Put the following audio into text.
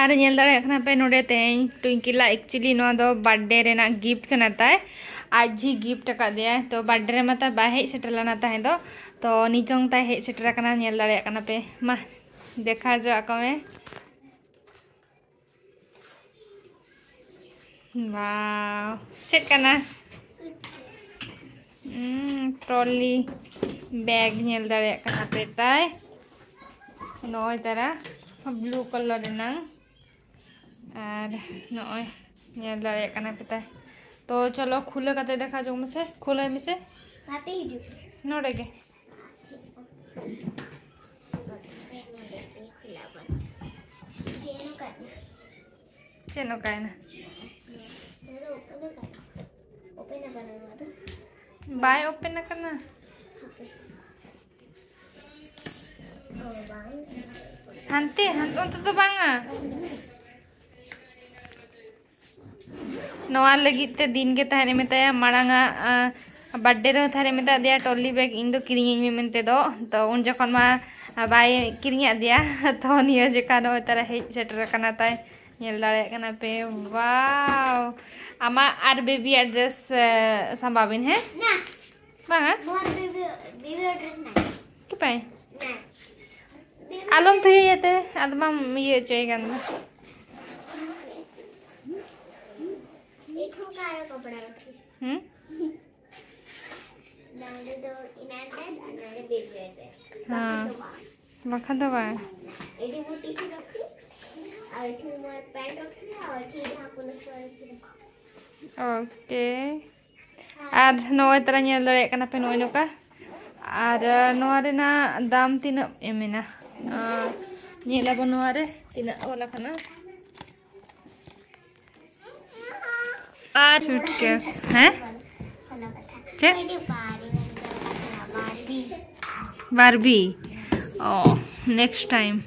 are nail दाड़े खाना पे नोडे तें ट्विंकिला एक्चुअली नो दो बर्थडे रेना गिफ्ट कना ताय आज ही गिफ्ट का दिया तो बर्थडे रे मता बा हेज सेटर लाना ताहे दो तो निचोंग ताय हेज सेटर कना नेल दाड़े कना पे मा देखा जो आको में वाव चेक करना ट्रॉली बैग नेल दाड़े कना पे ताय नोय तारा ब्लू कलर ना और नोय नेल दाड़े कना पे ताय तो चलो खुले कते देखा जो में से खुले में से आते ही जो नोड़े के चेनो का है ना बाय ओपन ना करना हंते हंतो तो बांगा नवा लगी ते दिन के तहरे में तया मांगा बर्थडे रे थारे में ता दिया टॉली बैग इन दो किरिंग में मेनते दो तो उन जखन मा बाय किरिंग दिया तो निया जेका नो तारा हेज सेटर कना ताय नेल दाड़े कना पे वाव आमा आर बेबी एड्रेस संभाविन है ना बांगा मोर बेबी एड्रेस ना के पाए ना आलम थई येते आदमा ये चोय गन कपड़ा रखी नाले तो इनाड्रेस नाले बेबी एड्रेस हां मखा तो बा एडी वो टीसी रखी और ठीक मोर पैंट रखी और ठीक यहां पुलिस वाले से रखो ओके और नोय तरह नेल दाड़े कना पे नोय नोका और नोआ रेना दाम तीना एमेना नेला बनोआ रे तीना वाला खाना और सूटकेस हैं चेक बारबी ओ नेक्स्ट टाइम